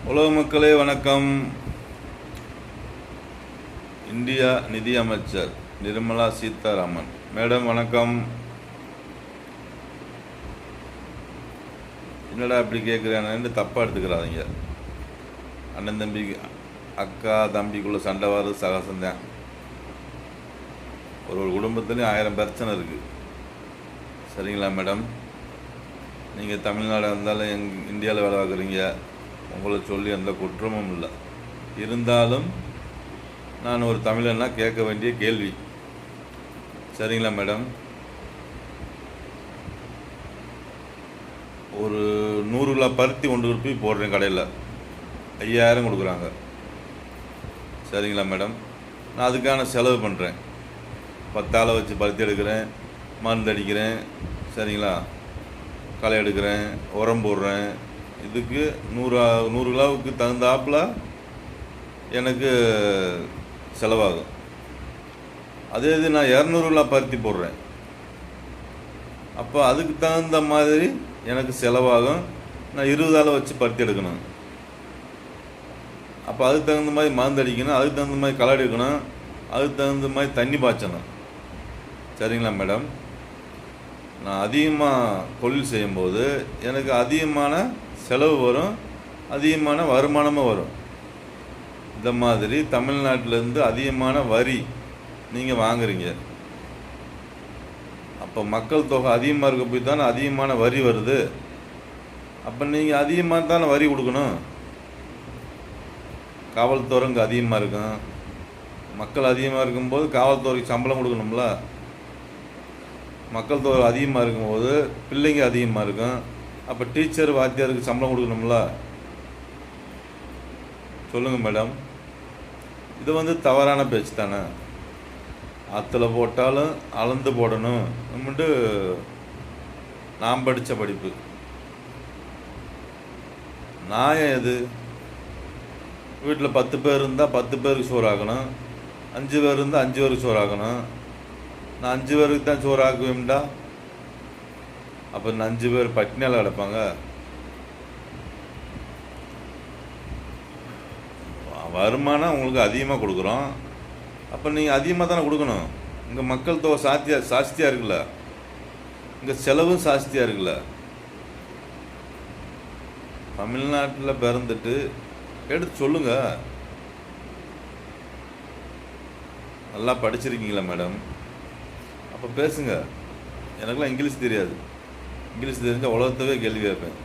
உலக மக்களே வணக்கம். இந்தியா நிதி அமைச்சர் நிர்மலா சீதாராமன் மேடம் வணக்கம். என்னடா இப்படி கேட்குறேன்னு தப்பாக எடுத்துக்கிறாதீங்க. அண்ணன் தம்பி அக்கா தம்பிக்குள்ளே சண்டை வர்றது சகசம்தான். ஒரு குடும்பத்துலேயும் 1000 பிரச்சனை இருக்குது. சரிங்களா மேடம்? நீங்கள் தமிழ்நாடாக இருந்தாலும் இந்தியாவில் வேலை பார்க்குறீங்க, உங்களை சொல்லி எந்த குற்றமும் இல்லை. இருந்தாலும் நான் ஒரு தமிழன்னா கேட்க வேண்டிய கேள்வி. சரிங்களா மேடம்? ஒரு 100 கிலோ பருத்தி கொண்டு போய் போடுறேன் கடையில், 5000 கொடுக்குறாங்க. சரிங்களா மேடம்? நான் அதுக்கான செலவு பண்ணுறேன். 10 ஆளை வச்சு பருத்தி எடுக்கிறேன், மருந்து அடிக்கிறேன், சரிங்களா, களை எடுக்கிறேன், உரம் போடுறேன். இதுக்கு 100 கிலோவுக்கு தகுந்தாப்பில் எனக்கு செலவாகும். அதே இது நான் 200 கிலோ பருத்தி போடுறேன், அப்போ அதுக்கு தகுந்த மாதிரி எனக்கு செலவாகும். நான் 20 ஆளை வச்சு பருத்தி எடுக்கணும், அப்போ அதுக்கு தகுந்த மாதிரி மருந்து அடிக்கணும், அதுக்கு தகுந்த மாதிரி களை எடுக்கணும், அதுக்கு தகுந்த மாதிரி தண்ணி பாய்ச்சணும். சரிங்களா மேடம்? நான் அதிகமாக தொழில் செய்யும்போது எனக்கு அதிகமான செலவு வரும், அதிகமான வருமானமும் வரும். இந்த மாதிரி தமிழ்நாட்டிலேருந்து அதிகமான வரி நீங்கள் வாங்குறீங்க. அப்போ மக்கள் தொகை அதிகமாக இருக்க போய் தானே அதிகமான வரி வருது. அப்போ நீங்கள் அதிகமாக தானே வரி கொடுக்கணும். காவல்துறை இங்கே அதிகமாக இருக்கும், மக்கள் அதிகமாக இருக்கும்போது காவல்துறைக்கு சம்பளம் கொடுக்கணும்ல. மக்கள் தொகை அதிகமாக இருக்கும்போது பிள்ளைங்க அதிகமாக இருக்கும், அப்போ டீச்சர் வாத்தியாருக்கு சம்பளம் கொடுக்கணும்ல. சொல்லுங்கள் மேடம், இது தவறான பேச்சு தானே? ஆற்றுல போட்டாலும் அளந்து போடணும் நம்மட்டு நான் படித்த படிப்பு. நியாயம் எது? வீட்டில் 10 பேர் இருந்தால் 10 பேருக்கு சோறு ஆகணும், 5 பேர் இருந்தால் 5 பேருக்கு சோறு ஆகணும். நான் 5 பேருக்கு தான் சோறு ஆக்குவேன்டா, அப்போ இந்த 5 பேர் பட்டினியால் கிடப்பாங்க. வருமானம் உங்களுக்கு அதிகமாக கொடுக்குறோம், அப்போ நீங்கள் அதிகமாக தானே கொடுக்கணும். இங்கே மக்கள் தொகை சாஸ்தியாக இருக்குல்ல, இங்கே செலவும் சாஸ்தியாக இருக்குல்ல. தமிழ்நாட்டில் பிறந்துட்டு எடுத்து சொல்லுங்கள். நல்லா படிச்சிருக்கீங்களா மேடம்? அப்போ பேசுங்க. எனக்கெல்லாம் இங்கிலீஷ் தெரியாது. இங்கிலீஷ் தெரிஞ்சால் உலகத்தவே கேள்வி கேட்பேன்.